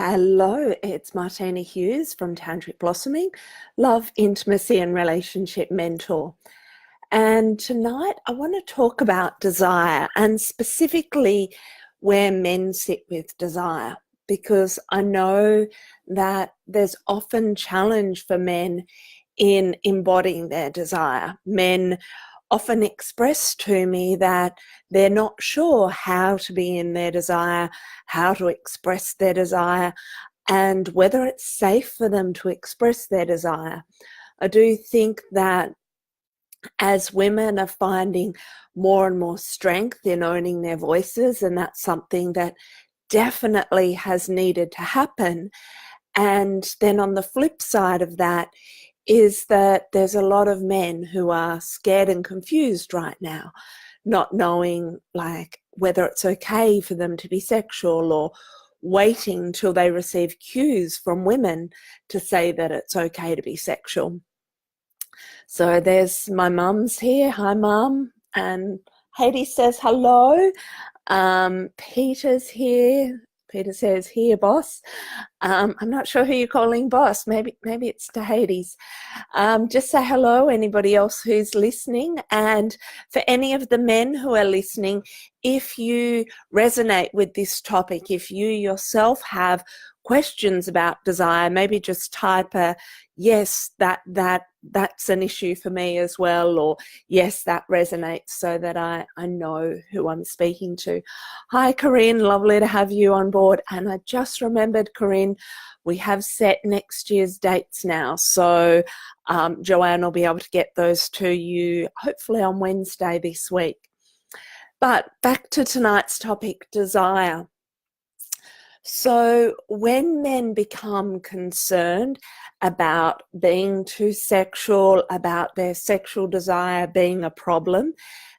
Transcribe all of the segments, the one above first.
Hello, it's Martina Hughes from Tantric Blossoming, love, intimacy, and relationship mentor. And tonight I want to talk about desire and specifically where men sit with desire, because I know that there's often challenge for men in embodying their desire. Men often express to me that they're not sure how to be in their desire, how to express their desire, and whether it's safe for them to express their desire. I do think that as women are finding more and more strength in owning their voices, and that's something that definitely has needed to happen. And then on the flip side of that is that there's a lot of men who are scared and confused right now, not knowing whether it's okay for them to be sexual, or waiting till they receive cues from women to say that it's okay to be sexual. So there's my mum's here. Hi, Mum. And Haiti says hello. Peter's here. Peter says, here, boss. I'm not sure who you're calling boss. Maybe it's to Hades. Just say hello, anybody else who's listening. And for any of the men who are listening, if you resonate with this topic, if you yourself have questions about desire, maybe just type a yes, that's an issue for me as well, or yes, that resonates, so that I know who I'm speaking to. Hi, Corinne, lovely to have you on board. And I just remembered, Corinne, we have set next year's dates now, so Joanne will be able to get those to you hopefully on Wednesday this week. But back to tonight's topic, desire. So when men become concerned about being too sexual, about their sexual desire being a problem,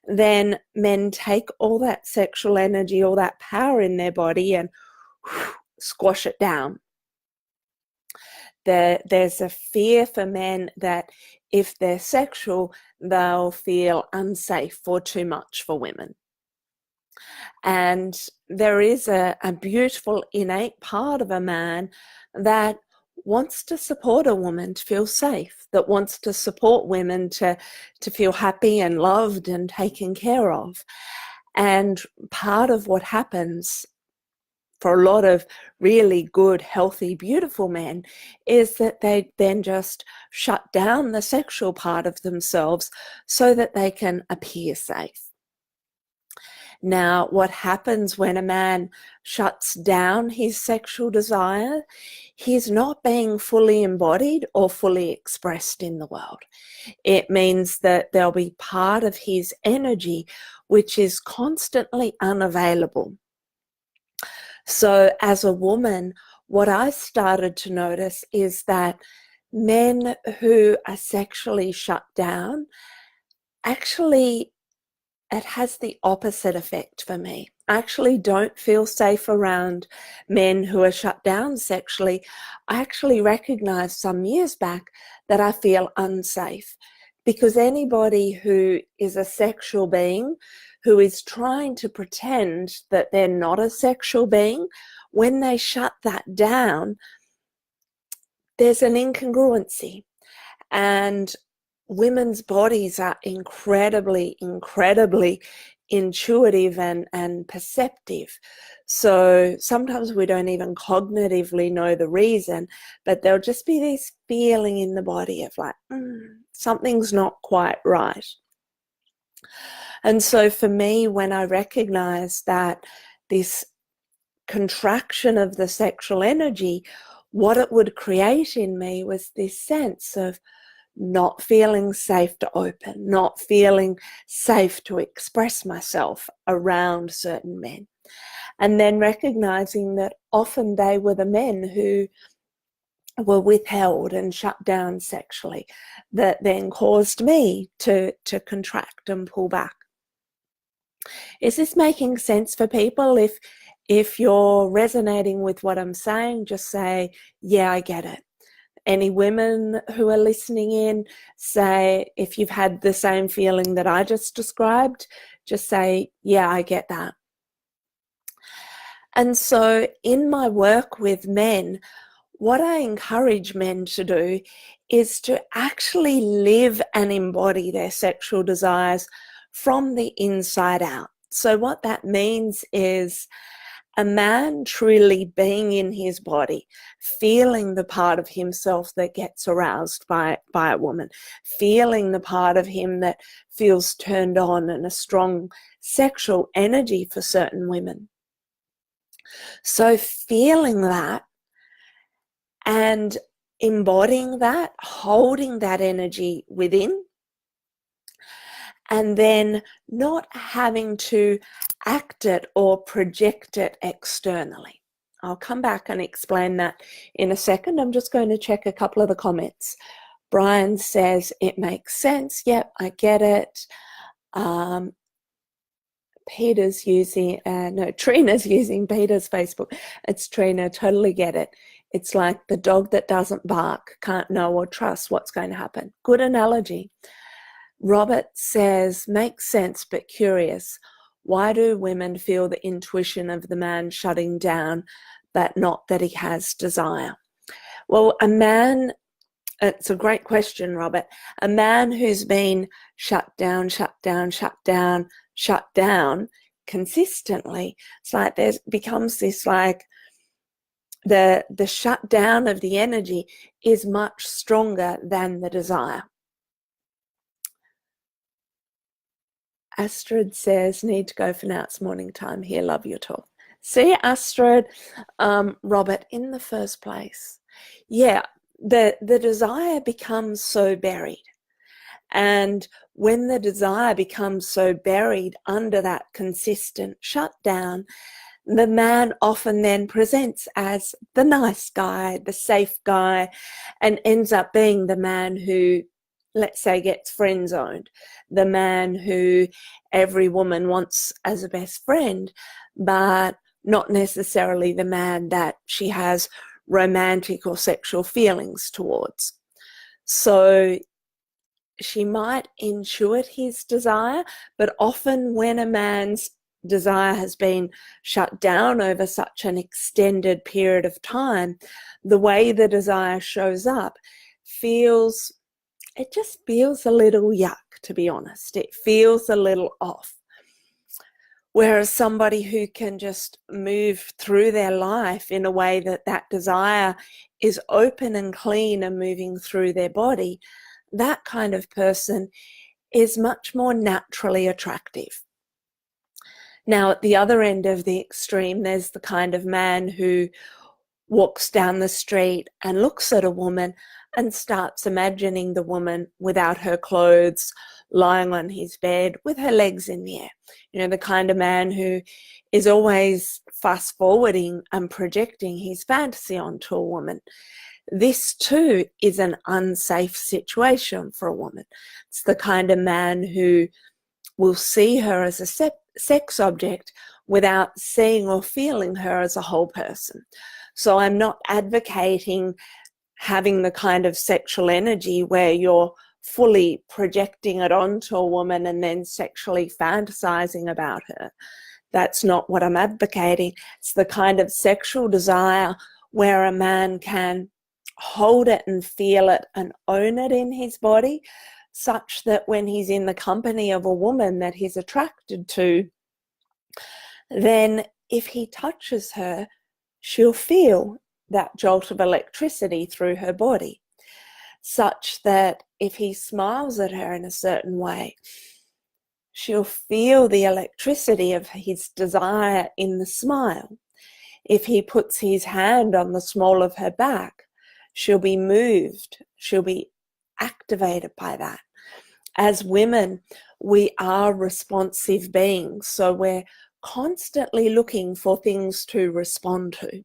then men take all that sexual energy, all that power in their body, and squash it down. There's a fear for men that if they're sexual, they'll feel unsafe or too much for women. And there is a beautiful innate part of a man that wants to support a woman to feel safe, that wants to support women to feel happy and loved and taken care of. And part of what happens for a lot of really good, healthy, beautiful men is that they then just shut down the sexual part of themselves so that they can appear safe. Now, what happens when a man shuts down his sexual desire? He's not being fully embodied or fully expressed in the world. It means that there'll be part of his energy which is constantly unavailable. So as a woman, what I started to notice is that men who are sexually shut down, actually it has the opposite effect for me. I actually don't feel safe around men who are shut down sexually. I actually recognized some years back that I feel unsafe, because anybody who is a sexual being who is trying to pretend that they're not a sexual being, when they shut that down, there's an incongruency. And women's bodies are incredibly intuitive and perceptive. So sometimes we don't even cognitively know the reason, but there'll just be this feeling in the body of like, something's not quite right. And so for me, when I recognized that this contraction of the sexual energy, what it would create in me was this sense of not feeling safe to open, not feeling safe to express myself around certain men. And then recognizing that often they were the men who were withheld and shut down sexually, that then caused me to contract and pull back. Is this making sense for people? If you're resonating with what I'm saying, just say, yeah, I get it. Any women who are listening in, say, if you've had the same feeling that I just described, just say, yeah, I get that. And so in my work with men, what I encourage men to do is to actually live and embody their sexual desires from the inside out. So what that means is a man truly being in his body, feeling the part of himself that gets aroused by a woman, feeling the part of him that feels turned on and a strong sexual energy for certain women. So feeling that and embodying that, holding that energy within, and then not having to act it or project it externally. I'll come back and explain that in a second. I'm just going to check a couple of the comments. Brian says, it makes sense. Yep, I get it. Peter's using, Trina's using Peter's Facebook. It's Trina, totally get it. It's like the dog that doesn't bark can't know or trust what's going to happen. Good analogy. Robert says, makes sense but curious. Why do women feel the intuition of the man shutting down, but not that he has desire? Well, a man, it's a great question, Robert. A man who's been shut down consistently, it's like there becomes this like the shutdown of the energy is much stronger than the desire. Astrid says, need to go for now, it's morning time here, love your talk. See, Astrid, Robert, in the first place, yeah, the desire becomes so buried. And when the desire becomes so buried under that consistent shutdown, the man often then presents as the nice guy, the safe guy, and ends up being the man who, let's say, gets friend zoned, the man who every woman wants as a best friend, but not necessarily the man that she has romantic or sexual feelings towards. So she might intuit his desire, but often when a man's desire has been shut down over such an extended period of time, the way the desire shows up it just feels a little yuck, to be honest. It feels a little off. Whereas somebody who can just move through their life in a way that that desire is open and clean and moving through their body, that kind of person is much more naturally attractive. Now, at the other end of the extreme, there's the kind of man who walks down the street and looks at a woman and starts imagining the woman without her clothes, lying on his bed with her legs in the air. You know, the kind of man who is always fast forwarding and projecting his fantasy onto a woman. This too is an unsafe situation for a woman. It's the kind of man who will see her as a sex object without seeing or feeling her as a whole person. So I'm not advocating having the kind of sexual energy where you're fully projecting it onto a woman and then sexually fantasizing about her. That's not what I'm advocating. It's the kind of sexual desire where a man can hold it and feel it and own it in his body, such that when he's in the company of a woman that he's attracted to, then if he touches her, she'll feel that jolt of electricity through her body, such that if he smiles at her in a certain way, she'll feel the electricity of his desire in the smile. If he puts his hand on the small of her back, she'll be moved, she'll be activated by that. As women, we are responsive beings, so we're constantly looking for things to respond to.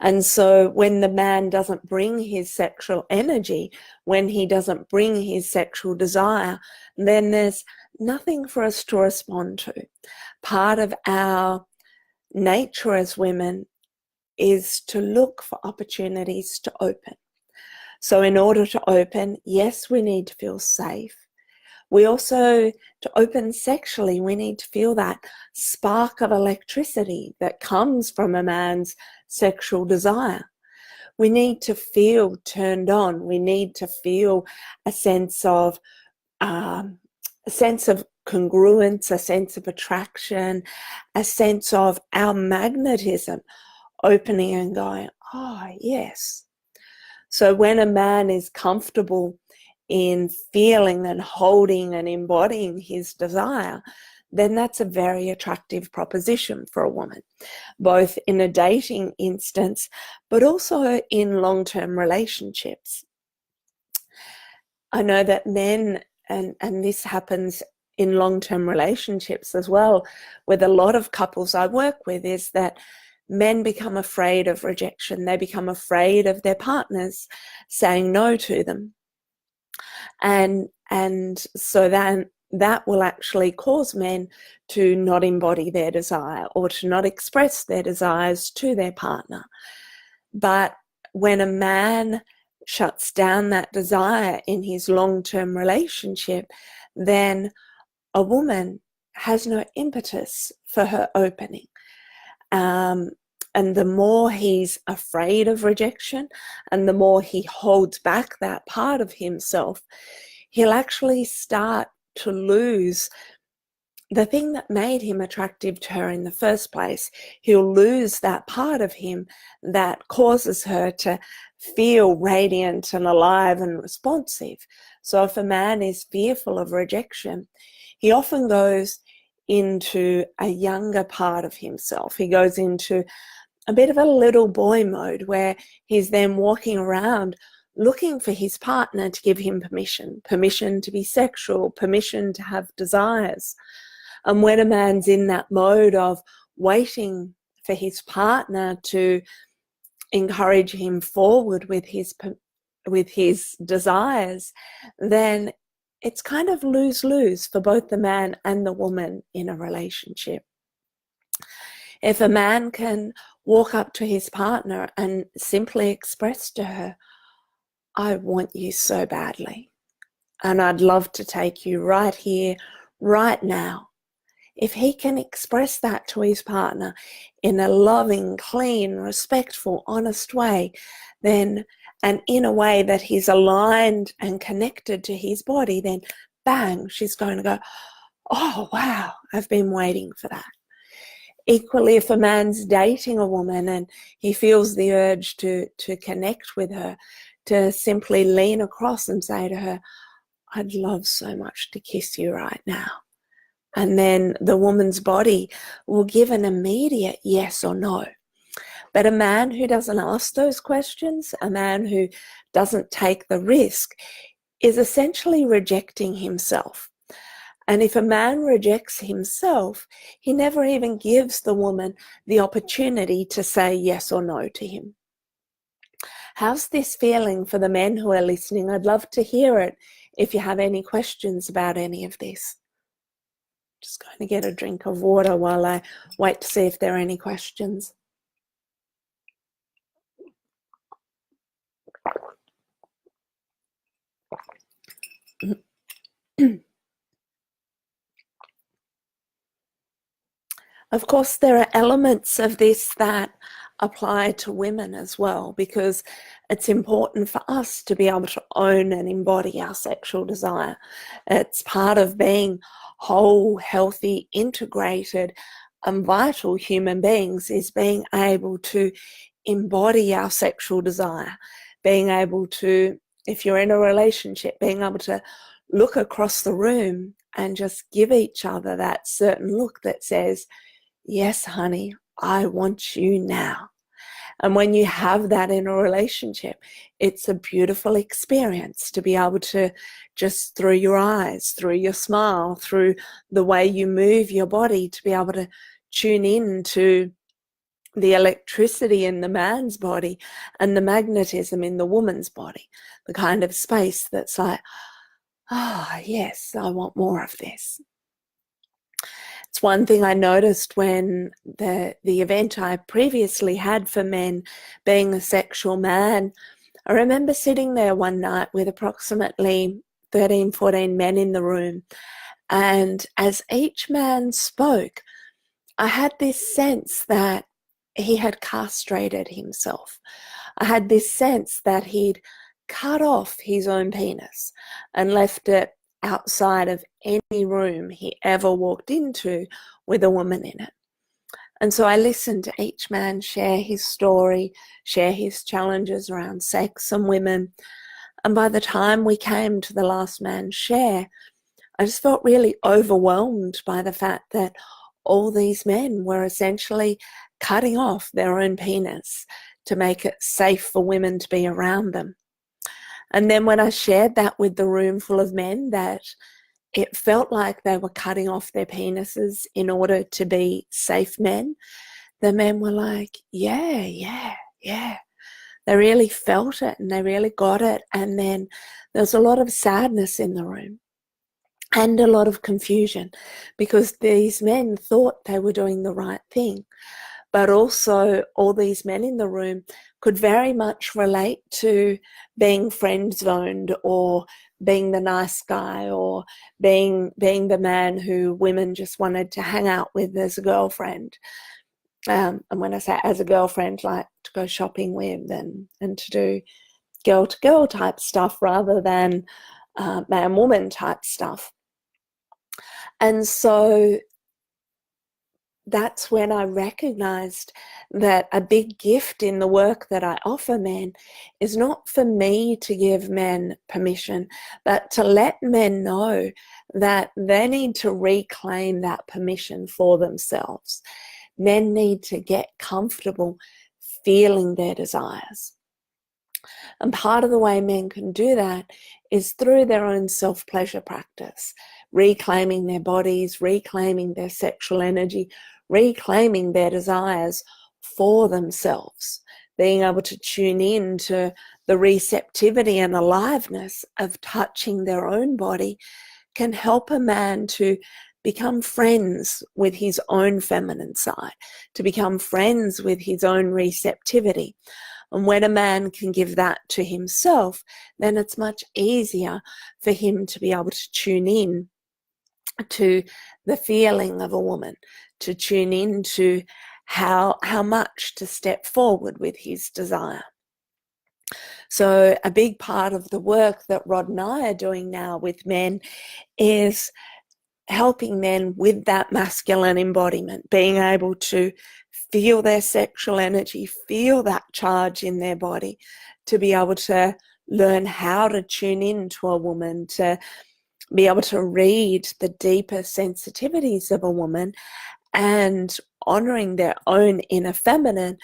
And so when the man doesn't bring his sexual energy, when he doesn't bring his sexual desire, then there's nothing for us to respond to. Part of our nature as women is to look for opportunities to open. So in order to open, yes, we need to feel safe. We also, to open sexually, we need to feel that spark of electricity that comes from a man's sexual desire. We need to feel turned on. We need to feel a sense of congruence, a sense of attraction, a sense of our magnetism opening and going, oh, yes. So when a man is comfortable in feeling and holding and embodying his desire, then that's a very attractive proposition for a woman, both in a dating instance, but also in long-term relationships. I know that men, and this happens in long-term relationships as well, with a lot of couples I work with, is that men become afraid of rejection. They become afraid of their partners saying no to them. And so then that will actually cause men to not embody their desire or to not express their desires to their partner. But when a man shuts down that desire in his long-term relationship, then a woman has no impetus for her opening. And the more he's afraid of rejection and the more he holds back that part of himself, he'll actually start to lose the thing that made him attractive to her in the first place. He'll lose that part of him that causes her to feel radiant and alive and responsive. So if a man is fearful of rejection, he often goes into a younger part of himself. He goes into a bit of a little boy mode where he's then walking around looking for his partner to give him permission to be sexual, permission to have desires. And when a man's in that mode of waiting for his partner to encourage him forward with his desires, then it's kind of lose-lose for both the man and the woman in a relationship. If a man can walk up to his partner and simply express to her, I want you so badly, and I'd love to take you right here, right now. If he can express that to his partner in a loving, clean, respectful, honest way, then, and in a way that he's aligned and connected to his body, then bang, she's going to go, oh, wow, I've been waiting for that. Equally, if a man's dating a woman and he feels the urge to connect with her, to simply lean across and say to her, I'd love so much to kiss you right now. And then the woman's body will give an immediate yes or no. But a man who doesn't ask those questions, a man who doesn't take the risk, is essentially rejecting himself. And if a man rejects himself, he never even gives the woman the opportunity to say yes or no to him. How's this feeling for the men who are listening? I'd love to hear it if you have any questions about any of this. Just going to get a drink of water while I wait to see if there are any questions. Of course, there are elements of this that apply to women as well, because it's important for us to be able to own and embody our sexual desire. It's part of being whole, healthy, integrated, and vital human beings, is being able to embody our sexual desire, being able to, if you're in a relationship, being able to look across the room and just give each other that certain look that says, yes, honey, I want you now. And when you have that in a relationship, it's a beautiful experience to be able to just through your eyes, through your smile, through the way you move your body, to be able to tune in to the electricity in the man's body and the magnetism in the woman's body, the kind of space that's like, ah, oh, yes, I want more of this. It's one thing I noticed when the event I previously had for men, being a sexual man, I remember sitting there one night with approximately 13, 14 men in the room. And as each man spoke, I had this sense that he had castrated himself. I had this sense that he'd cut off his own penis and left it outside of any room he ever walked into with a woman in it. And so I listened to each man share his story, share his challenges around sex and women. And by the time we came to the last man's share, I just felt really overwhelmed by the fact that all these men were essentially cutting off their own penis to make it safe for women to be around them. And then when I shared that with the room full of men, that it felt like they were cutting off their penises in order to be safe men, the men were like, yeah. They really felt it and they really got it. And then there was a lot of sadness in the room and a lot of confusion, because these men thought they were doing the right thing. But also all these men in the room could very much relate to being friend zoned, or being the nice guy, or being the man who women just wanted to hang out with as a girlfriend. And when I say as a girlfriend, like to go shopping with and to do girl-to-girl type stuff rather than man-woman type stuff. And so that's when I recognized that a big gift in the work that I offer men is not for me to give men permission, but to let men know that they need to reclaim that permission for themselves. Men need to get comfortable feeling their desires. And part of the way men can do that is through their own self-pleasure practice, reclaiming their bodies, reclaiming their sexual energy, reclaiming their desires for themselves, being able to tune in to the receptivity and aliveness of touching their own body can help a man to become friends with his own feminine side, to become friends with his own receptivity. And when a man can give that to himself, then it's much easier for him to be able to tune in to the feeling of a woman, to tune in to how much to step forward with his desire. So a big part of the work that Rod and I are doing now with men is helping men with that masculine embodiment, being able to feel their sexual energy, feel that charge in their body, to be able to learn how to tune in to a woman, to be able to read the deeper sensitivities of a woman, and honoring their own inner feminine,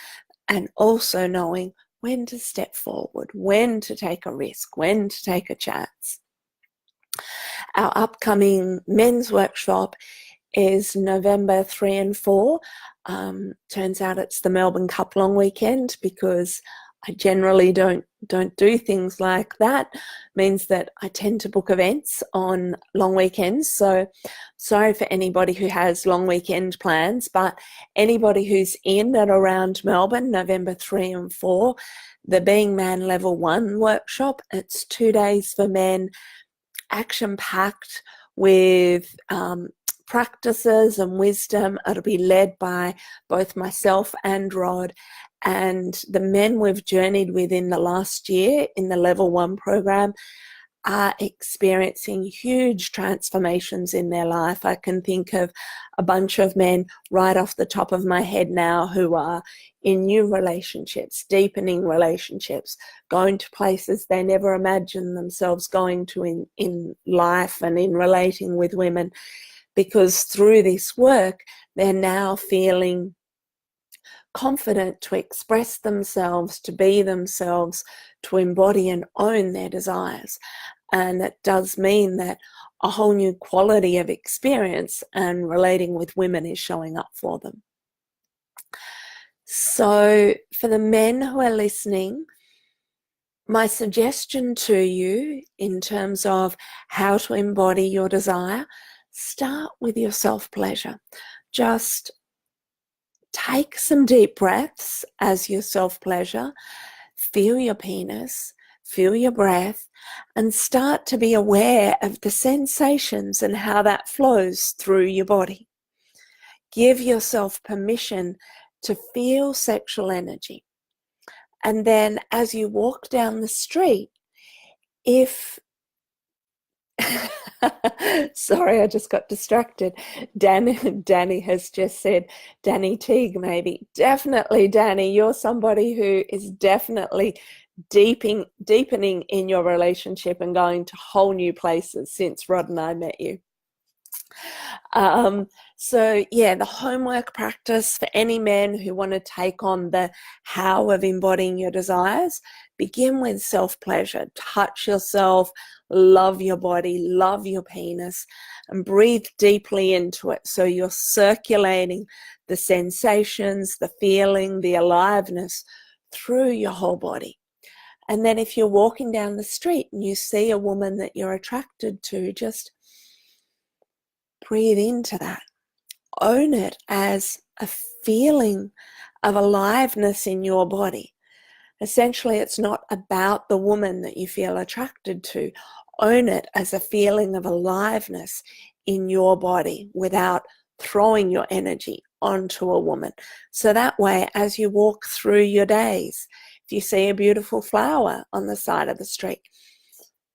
and also knowing when to step forward, when to take a risk, when to take a chance. Our upcoming men's workshop is November 3 and 4. Turns out it's the Melbourne Cup long weekend, because I generally don't do things like that. Means that I tend to book events on long weekends. So sorry for anybody who has long weekend plans, but anybody who's in and around Melbourne, November 3 and 4, the Being Man Level 1 workshop, it's 2 days for men, action-packed with practices and wisdom. It'll be led by both myself and Rod, and the men we've journeyed with in the last year in the Level 1 program are experiencing huge transformations in their life. I can think of a bunch of men right off the top of my head now who are in new relationships, deepening relationships, going to places they never imagined themselves going to in life and in relating with women, because through this work they're now feeling confident to express themselves, to be themselves, to embody and own their desires. And that does mean that a whole new quality of experience and relating with women is showing up for them. So for the men who are listening, my suggestion to you in terms of how to embody your desire, start with your self-pleasure. Just take some deep breaths as your self-pleasure. Feel your penis, feel your breath, and start to be aware of the sensations and how that flows through your body. Give yourself permission to feel sexual energy. And then as you walk down the street, if sorry, I just got distracted. Danny has just said, Danny Teague, maybe. Definitely, Danny, you're somebody who is definitely deepening in your relationship and going to whole new places since Rod and I met you. So yeah, the homework practice for any men who want to take on the how of embodying your desires, begin with self-pleasure. Touch yourself, love your body, love your penis, and breathe deeply into it. So you're circulating the sensations, the feeling, the aliveness through your whole body. And then if you're walking down the street and you see a woman that you're attracted to, just breathe into that. Own it as a feeling of aliveness in your body. Essentially, it's not about the woman that you feel attracted to. Own it as a feeling of aliveness in your body without throwing your energy onto a woman. So that way, as you walk through your days, if you see a beautiful flower on the side of the street,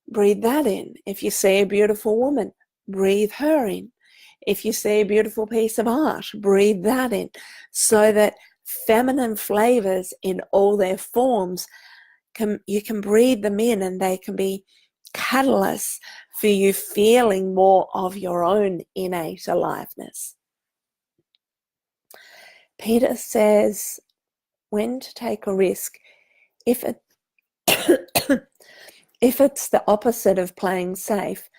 breathe that in. If you see a beautiful woman, breathe her in. If you see a beautiful piece of art, breathe that in, so that feminine flavors in all their forms, you can breathe them in, and they can be catalysts for you feeling more of your own innate aliveness. Peter says, when to take a risk. If it's the opposite of playing safe,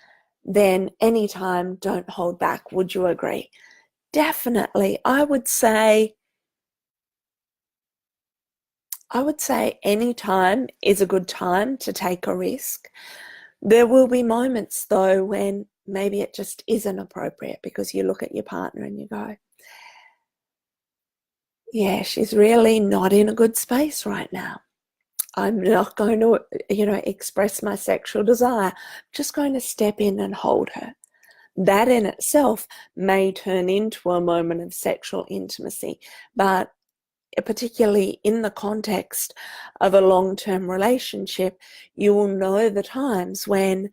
then anytime, don't hold back. Would you agree? Definitely. I would say any time is a good time to take a risk. There will be moments though when maybe it just isn't appropriate, because you look at your partner and you go, yeah, she's really not in a good space right now. I'm not going to, express my sexual desire. I'm just going to step in and hold her. That in itself may turn into a moment of sexual intimacy, but particularly in the context of a long-term relationship, you will know the times when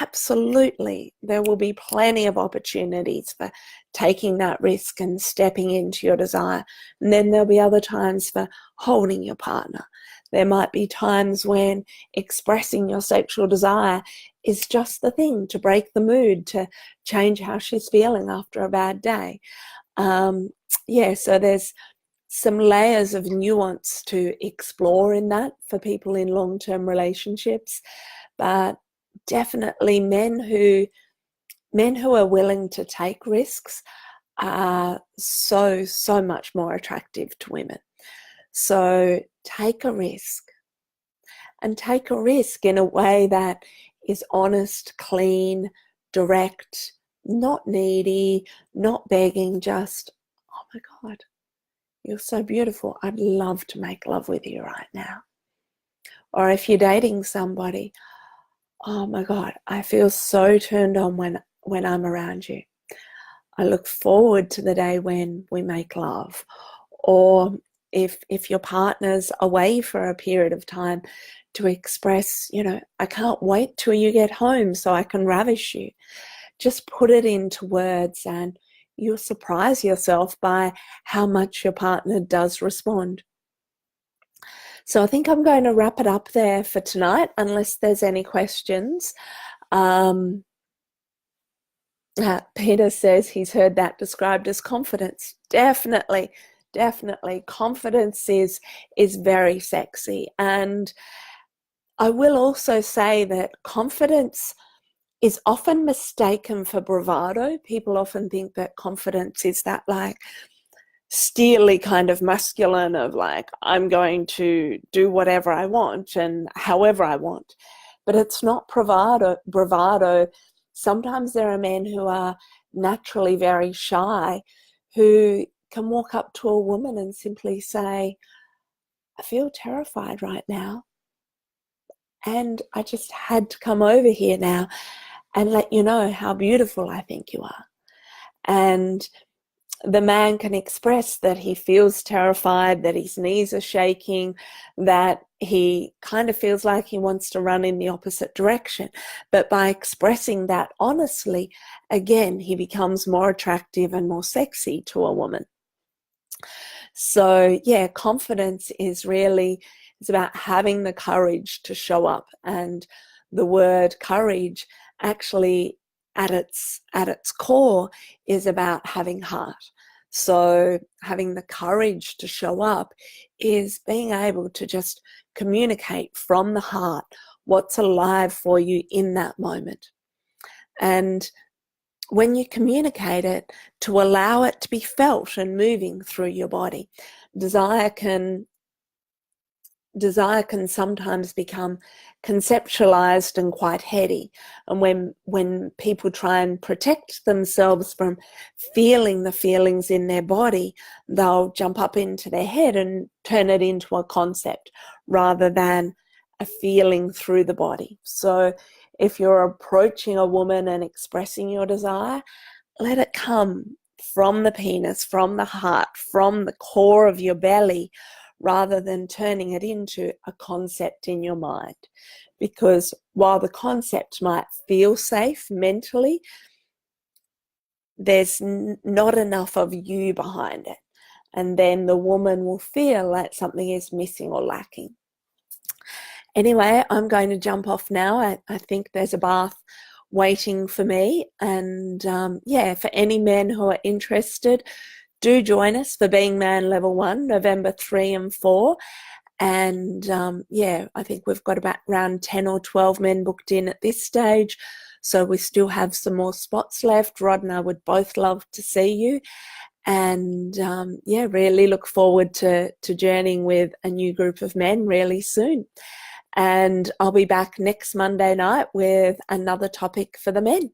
absolutely there will be plenty of opportunities for taking that risk and stepping into your desire. And then there'll be other times for holding your partner. There might be times when expressing your sexual desire is just the thing to break the mood, to change how she's feeling after a bad day. So there's some layers of nuance to explore in that for people in long-term relationships, but definitely men who are willing to take risks are so much more attractive to women. So take a risk, and take a risk in a way that is honest, clean, direct, not needy, not begging, just, oh my God, you're so beautiful. I'd love to make love with you right now. Or if you're dating somebody, oh my God, I feel so turned on when I'm around you. I look forward to the day when we make love. Or if your partner's away for a period of time, to express, I can't wait till you get home so I can ravish you. Just put it into words, and you'll surprise yourself by how much your partner does respond. So I think I'm going to wrap it up there for tonight, unless there's any questions. Peter says he's heard that described as confidence. Definitely. Confidence is very sexy. And I will also say that confidence is often mistaken for bravado. People often think that confidence is that like steely kind of masculine of like, I'm going to do whatever I want and however I want. But it's not bravado. Sometimes there are men who are naturally very shy, who can walk up to a woman and simply say, I feel terrified right now. And I just had to come over here now and let you know how beautiful I think you are. And the man can express that he feels terrified, that his knees are shaking, that he kind of feels like he wants to run in the opposite direction. But by expressing that honestly, again, he becomes more attractive and more sexy to a woman. So yeah, confidence is really, it's about having the courage to show up. And the word courage actually at its core is about having heart. So having the courage to show up is being able to just communicate from the heart what's alive for you in that moment. And when you communicate it, to allow it to be felt and moving through your body. Desire can sometimes become conceptualized and quite heady. And when people try and protect themselves from feeling the feelings in their body, they'll jump up into their head and turn it into a concept rather than a feeling through the body. So if you're approaching a woman and expressing your desire, let it come from the penis, from the heart, from the core of your belly, rather than turning it into a concept in your mind. Because while the concept might feel safe mentally, there's not enough of you behind it. And then the woman will feel like something is missing or lacking. Anyway, I'm going to jump off now. I think there's a bath waiting for me. And yeah, for any men who are interested, do join us for Being Man Level 1, November 3 and 4. And yeah, I think we've got about around 10 or 12 men booked in at this stage. So we still have some more spots left. Rod and I would both love to see you. And yeah, really look forward to journeying with a new group of men really soon. And I'll be back next Monday night with another topic for the men.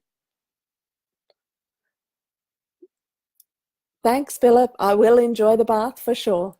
Thanks, Philip. I will enjoy the bath for sure.